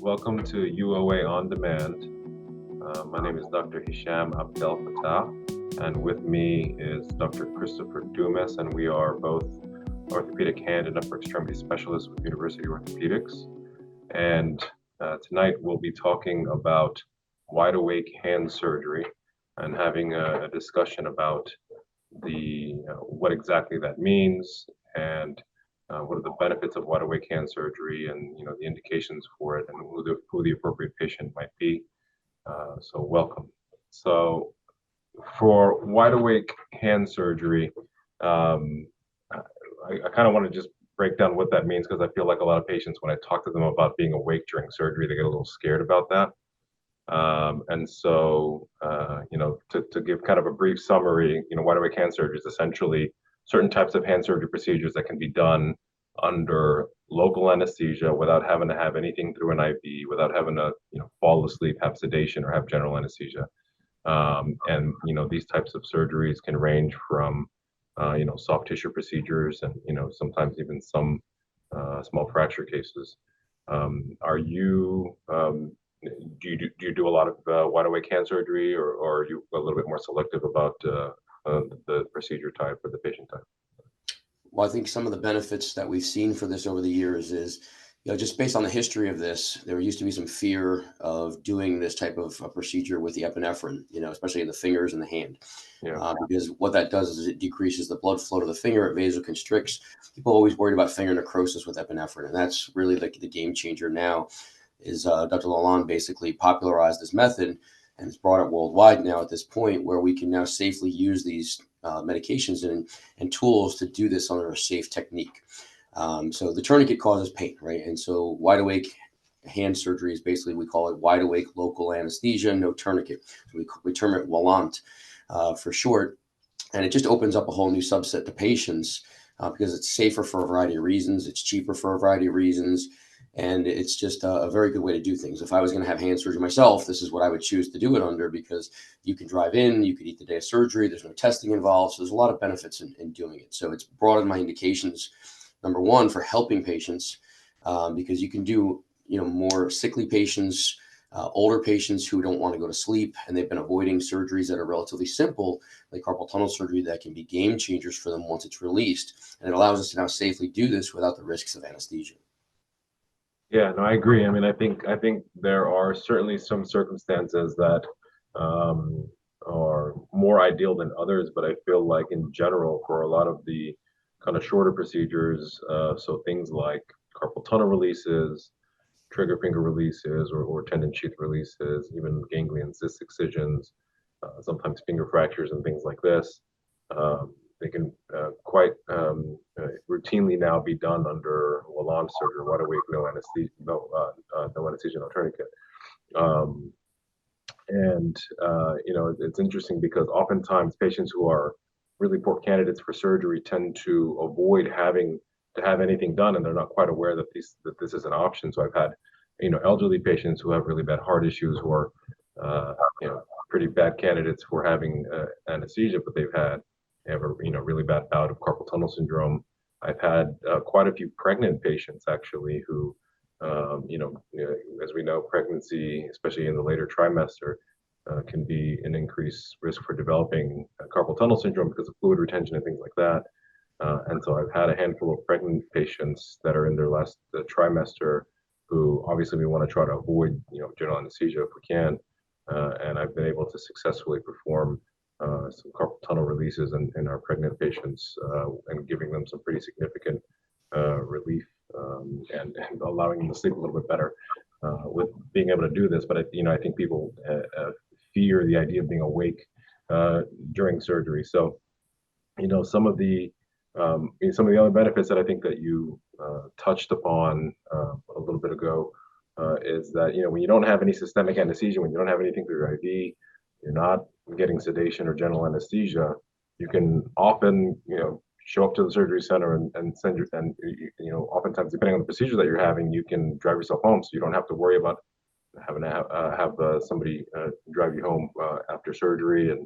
Welcome to UOA On Demand. My name is Dr. Hisham Abdelfattah, and with me is Dr. Christopher Doumas, and we are both orthopedic hand and upper extremity specialists with University Orthopedics. And tonight we'll be talking about wide awake hand surgery and having a discussion about what exactly that means and what are the benefits of wide awake hand surgery and the indications for it and who the appropriate patient might be. So welcome. So for wide awake hand surgery, I kind of want to just break down what that means because I feel like a lot of patients, when I talk to them about being awake during surgery, they get a little scared about that. And so, to give kind of a brief summary, wide awake hand surgery is essentially certain types of hand surgery procedures that can be done under local anesthesia without having to have anything through an IV, without having to, fall asleep, have sedation, or have general anesthesia. And these types of surgeries can range from, soft tissue procedures and, sometimes even some small fracture cases. Do you do a lot of wide awake hand surgery, or are you a little bit more selective about the procedure type or the patient type? Well, I think some of the benefits that we've seen for this over the years is, just based on the history of this, there used to be some fear of doing this type of procedure with the epinephrine, especially in the fingers and the hand. Yeah. Because what that does is it decreases the blood flow to the finger, it vasoconstricts. People are always worried about finger necrosis with epinephrine, and that's really the game changer now. Is Dr. WALANT basically popularized this method and has brought it worldwide now at this point where we can now safely use these medications and tools to do this under a safe technique. So the tourniquet causes pain, right? And so wide awake hand surgery is basically, we call it wide awake local anesthesia, no tourniquet. So we term it WALANT for short. And it just opens up a whole new subset to patients because it's safer for a variety of reasons. It's cheaper for a variety of reasons. And it's just a very good way to do things. If I was going to have hand surgery myself, this is what I would choose to do it under, because you can drive in, you could eat the day of surgery, there's no testing involved. So there's a lot of benefits in doing it. So it's broadened my indications, number one, for helping patients, because you can do, more sickly patients, older patients who don't want to go to sleep, and they've been avoiding surgeries that are relatively simple, like carpal tunnel surgery, that can be game changers for them once it's released. And it allows us to now safely do this without the risks of anesthesia. Yeah, no, I agree. I mean, I think there are certainly some circumstances that are more ideal than others, but I feel like in general, for a lot of the kind of shorter procedures, so things like carpal tunnel releases, trigger finger releases, or tendon sheath releases, even ganglion cyst excisions, sometimes finger fractures and things like this. They can quite routinely now be done under WALANT surgery, wide awake, no anesthesia, no anesthesia, no tourniquet. It's interesting because oftentimes patients who are really poor candidates for surgery tend to avoid having to have anything done, and they're not quite aware that this is an option. So I've had, elderly patients who have really bad heart issues who are, pretty bad candidates for having anesthesia, but they have a really bad bout of carpal tunnel syndrome. I've had quite a few pregnant patients actually who, as we know, pregnancy, especially in the later trimester, can be an increased risk for developing carpal tunnel syndrome because of fluid retention and things like that. And so I've had a handful of pregnant patients that are in their last trimester who obviously we want to try to avoid, general anesthesia if we can. And I've been able to successfully perform some carpal tunnel releases in our pregnant patients and giving them some pretty significant relief and allowing them to sleep a little bit better with being able to do this. But I think people fear the idea of being awake during surgery. So some of the other benefits that I think that you touched upon a little bit ago is that when you don't have any systemic anesthesia, when you don't have anything through your IV, you're not getting sedation or general anesthesia, you can often, show up to the surgery center and send your, and, oftentimes, depending on the procedure that you're having, you can drive yourself home. So you don't have to worry about having to have somebody drive you home after surgery. And,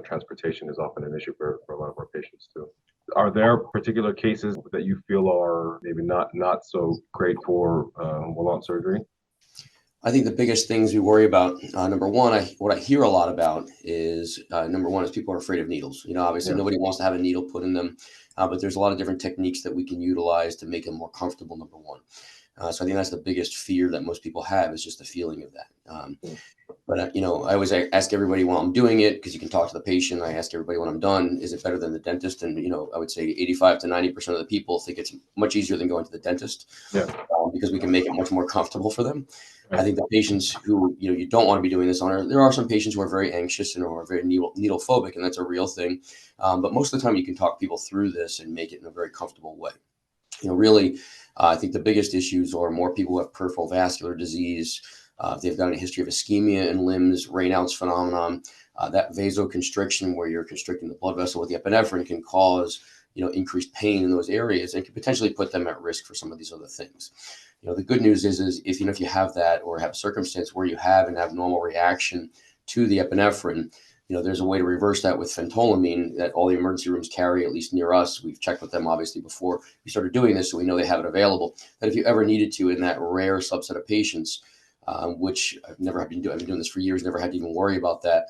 transportation is often an issue for a lot of our patients too. Are there particular cases that you feel are maybe not so great for Wallant surgery? I think the biggest things we worry about, number one, what I hear a lot about is number one is people are afraid of needles. Obviously Yeah. nobody wants to have a needle put in them, but there's a lot of different techniques that we can utilize to make them more comfortable. Number one, so I think that's the biggest fear that most people have is just the feeling of that. Mm. But I always ask everybody while I'm doing it because you can talk to the patient. I ask everybody when I'm done, is it better than the dentist? And I would say 85 to 90% of the people think it's much easier than going to the dentist Yeah. because we can make it much more comfortable for them. I Right. think the patients who you don't want to be doing this on there are some patients who are very anxious and who are very needle phobic, and that's a real thing. But most of the time, you can talk people through this and make it in a very comfortable way. Really, I think the biggest issues are more people who have peripheral vascular disease. If they've got a history of ischemia in limbs, Raynaud's phenomenon, that vasoconstriction where you're constricting the blood vessel with the epinephrine can cause increased pain in those areas and can potentially put them at risk for some of these other things. The good news is if if you have that or have a circumstance where you have an abnormal reaction to the epinephrine, there's a way to reverse that with phentolamine that all the emergency rooms carry, at least near us. We've checked with them obviously before we started doing this, so we know they have it available. That if you ever needed to, in that rare subset of patients, which I've been doing this for years, never had to even worry about that.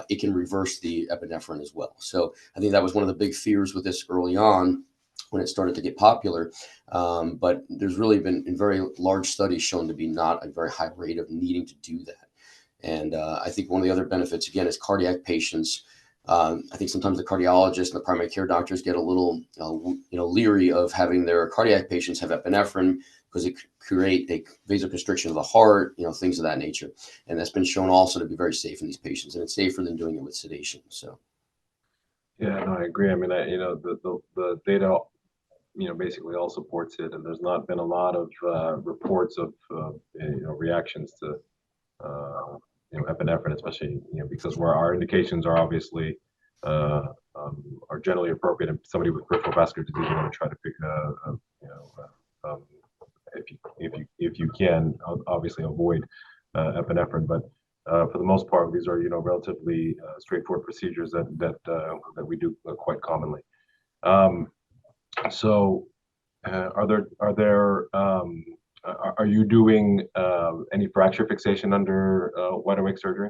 It can reverse the epinephrine as well. So I think that was one of the big fears with this early on when it started to get popular. But there's really been in very large studies shown to be not a very high rate of needing to do that. And I think one of the other benefits, again, is cardiac patients. I think sometimes the cardiologists and the primary care doctors get a little, leery of having their cardiac patients have epinephrine because it could create a vasoconstriction of the heart, things of that nature. And that's been shown also to be very safe in these patients, and it's safer than doing it with sedation. So, Yeah, no, I agree. I mean, the data, basically all supports it, and there's not been a lot of reports of reactions to epinephrine, especially because where our indications are obviously uh, are generally appropriate. And somebody with peripheral vascular disease, you want to try to pick, if you can, obviously avoid epinephrine, but for the most part, these are relatively straightforward procedures that we do quite commonly. Um, so, are you doing any fracture fixation under wide awake surgery?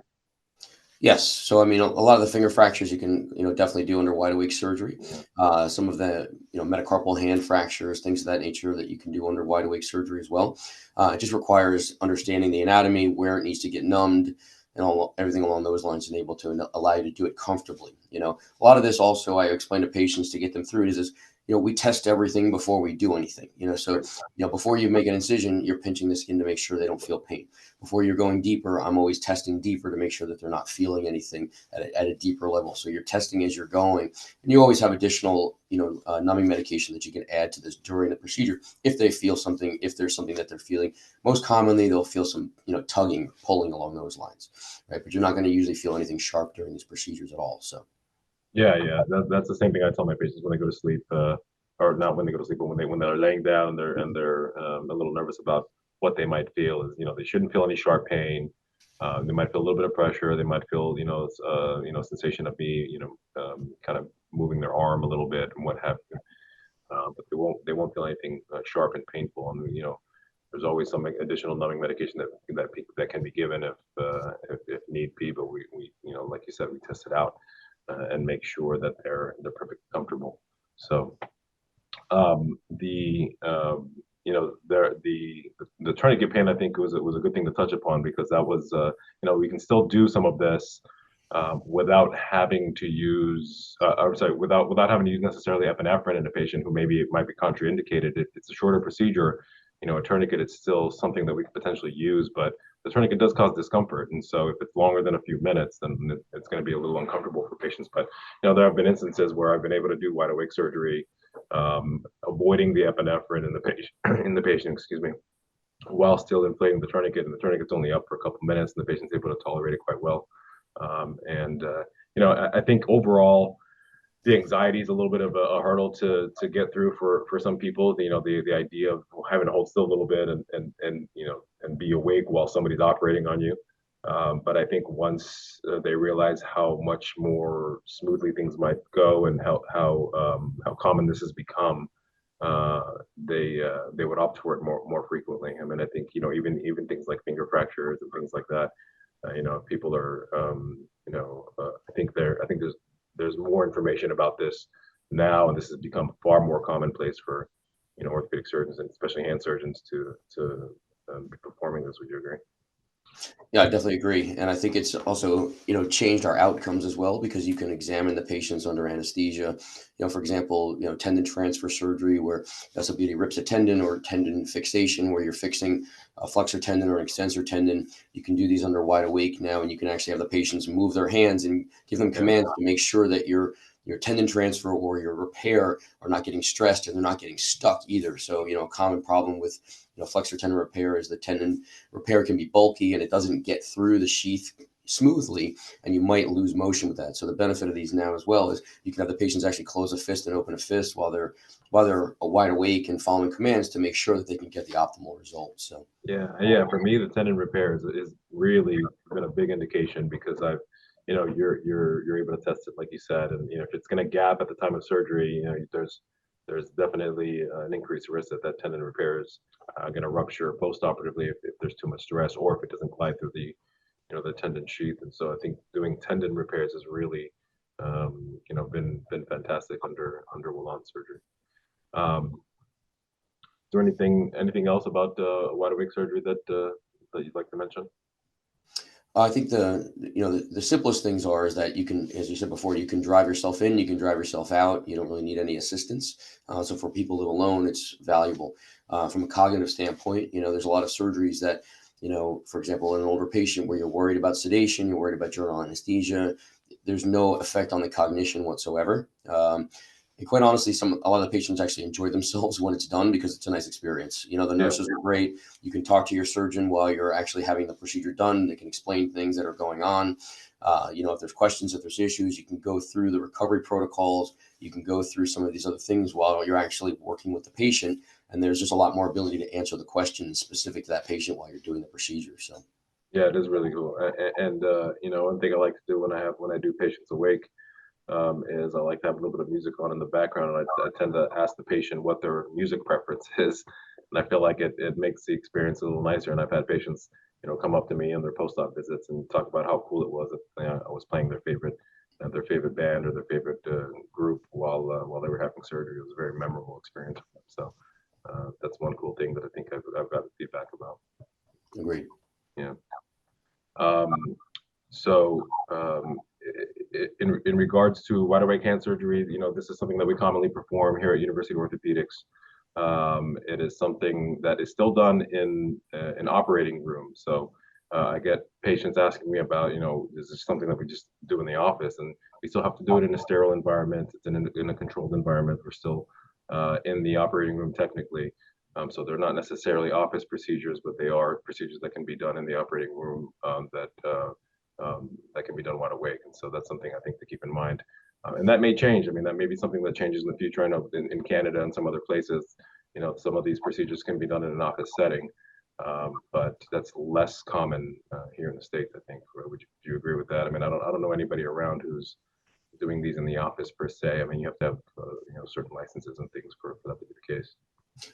yes. So, I mean, a lot of the finger fractures you can, definitely do under wide awake surgery. Yeah. Some of the, metacarpal hand fractures, things of that nature that you can do under wide awake surgery as well. It just requires understanding the anatomy, where it needs to get numbed, and everything along those lines, and able to allow you to do it comfortably. A lot of this also I explain to patients to get them through it is, we test everything before we do anything. So, before you make an incision, you're pinching the skin to make sure they don't feel pain. Before you're going deeper, I'm always testing deeper to make sure that they're not feeling anything at a deeper level. So you're testing as you're going, and you always have additional, numbing medication that you can add to this during the procedure if they feel something, if there's something that they're feeling. Most commonly, they'll feel some, tugging, pulling along those lines, right? But you're not going to usually feel anything sharp during these procedures at all. So. Yeah. That's the same thing I tell my patients when they go to sleep, or not when they go to sleep, but when they're laying down and they're a little nervous about what they might feel. Is they shouldn't feel any sharp pain. They might feel a little bit of pressure. They might feel sensation of me kind of moving their arm a little bit and what have you. But they won't feel anything sharp and painful. And there's always some additional numbing medication that can be given if need be. But we like you said, we test it out and make sure that they're perfectly comfortable. So the the tourniquet pain, I think was a good thing to touch upon, because that was we can still do some of this without having to use or sorry without having to use necessarily epinephrine in a patient who maybe it might be contraindicated. If it's a shorter procedure, a tourniquet is still something that we could potentially use, but the tourniquet does cause discomfort, and so if it's longer than a few minutes, then it's going to be a little uncomfortable for patients. But there have been instances where I've been able to do wide awake surgery, avoiding the epinephrine in the patient, excuse me, while still inflating the tourniquet, and the tourniquet's only up for a couple minutes, and the patient's able to tolerate it quite well. And I think overall, the anxiety is a little bit of a hurdle to get through for some people. The idea of having to hold still a little bit and be awake while somebody's operating on you. But I think once they realize how much more smoothly things might go and how common this has become, they would opt for it more frequently. I mean, I think even things like finger fractures and things like that. People are I think there's more information about this now, and this has become far more commonplace for orthopedic surgeons and especially hand surgeons to be performing this. Would you agree? Yeah, I definitely agree. And I think it's also, changed our outcomes as well because you can examine the patients under anesthesia. For example, tendon transfer surgery where somebody rips a tendon, or tendon fixation where you're fixing a flexor tendon or an extensor tendon. You can do these under wide awake now, and you can actually have the patients move their hands and give them Yeah, commands to make sure that your tendon transfer or your repair are not getting stressed and they're not getting stuck either. So, a common problem with flexor tendon repair is the tendon repair can be bulky and it doesn't get through the sheath smoothly, and you might lose motion with that. So the benefit of these now as well is you can have the patients actually close a fist and open a fist while they're wide awake and following commands to make sure that they can get the optimal result. So yeah. For me, the tendon repair is really been a big indication because you're able to test it like you said, and if it's going to gap at the time of surgery, there's definitely an increased risk that tendon repair is going to rupture postoperatively if there's too much stress or if it doesn't glide through the tendon sheath. And so I think doing tendon repairs has really been fantastic under WALANT surgery. Um, is there anything else about wide awake surgery that you'd like to mention? I think the simplest things is that you can, as you said before, you can drive yourself in, you can drive yourself out. You don't really need any assistance. So for people who are alone, it's valuable. From a cognitive standpoint, there's a lot of surgeries that, for example, in an older patient where you're worried about sedation, you're worried about general anesthesia, there's no effect on the cognition whatsoever. And quite honestly, a lot of the patients actually enjoy themselves when it's done because it's a nice experience. The Yeah, nurses are great. You can talk to your surgeon while you're actually having the procedure done. They can explain things that are going on. If there's questions, if there's issues, you can go through the recovery protocols. You can go through some of these other things while you're actually working with the patient. And there's just a lot more ability to answer the questions specific to that patient while you're doing the procedure. So, yeah, it is really cool. And one thing I like to do when I do patients awake is I like to have a little bit of music on in the background, and I tend to ask the patient what their music preference is, and I feel like it makes the experience a little nicer. And I've had patients, come up to me in their post-op visits and talk about how cool it was that I was playing their favorite band or their favorite group while they were having surgery. It was a very memorable experience for them. So that's one cool thing that I think I've got feedback about. agreed. Yeah. Um, so in regards to wide awake hand surgery, this is something that we commonly perform here at University Orthopedics. It is something that is still done in an operating room. So I get patients asking me about, is this something that we just do in the office? And we still have to do it in a sterile environment. It's in a controlled environment. We're still in the operating room technically. So they're not necessarily office procedures, but they are procedures that can be done in the operating room that can be done wide awake. And so that's something I think to keep in mind. And that may change. I mean, that may be something that changes in the future. I know in Canada and some other places, some of these procedures can be done in an office setting, but that's less common here in the States, I think. Would you agree with that? I mean, I don't know anybody around who's doing these in the office per se. I mean, you have to have certain licenses and things for that to be the case.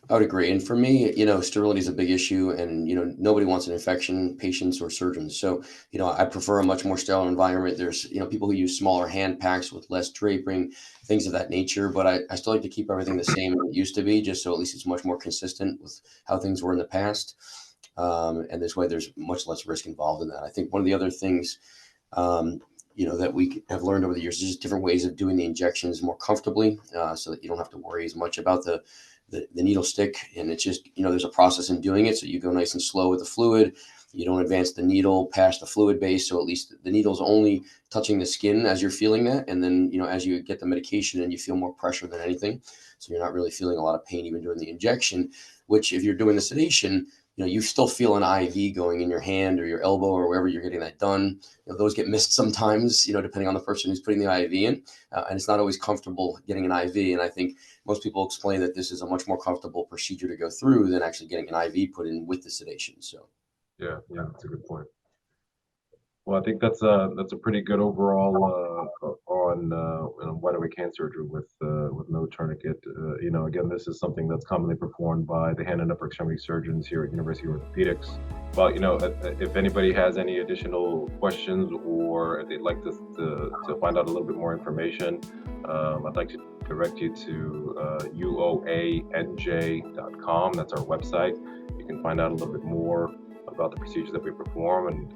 I would agree. And for me, sterility is a big issue, and nobody wants an infection, patients or surgeons. So, I prefer a much more sterile environment. There's, people who use smaller hand packs with less draping, things of that nature. But I still like to keep everything the same as it used to be, just so at least it's much more consistent with how things were in the past. And this way, there's much less risk involved in that. I think one of the other things, that we have learned over the years is just different ways of doing the injections more comfortably, so that you don't have to worry as much about the needle stick. And it's just, there's a process in doing it. So you go nice and slow with the fluid. You don't advance the needle past the fluid base. So at least the needle's only touching the skin as you're feeling that. And then, as you get the medication and you feel more pressure than anything. So you're not really feeling a lot of pain even during the injection, which if you're doing the sedation, you still feel an IV going in your hand or your elbow or wherever you're getting that done. Those get missed sometimes, depending on the person who's putting the IV in. And it's not always comfortable getting an IV. And I think most people explain that this is a much more comfortable procedure to go through than actually getting an IV put in with the sedation. So, Yeah, that's a good point. Well, I think that's a pretty good overall on wide awake hand surgery with no tourniquet. Again, this is something that's commonly performed by the hand and upper extremity surgeons here at University of Orthopedics. But if anybody has any additional questions or if they'd like to find out a little bit more information, I'd like to direct you to uoanj.com. That's our website. You can find out a little bit more about the procedures that we perform and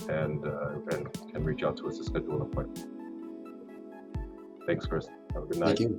can reach out to us to schedule an appointment. Thanks, Chris. Have a good night. Thank you.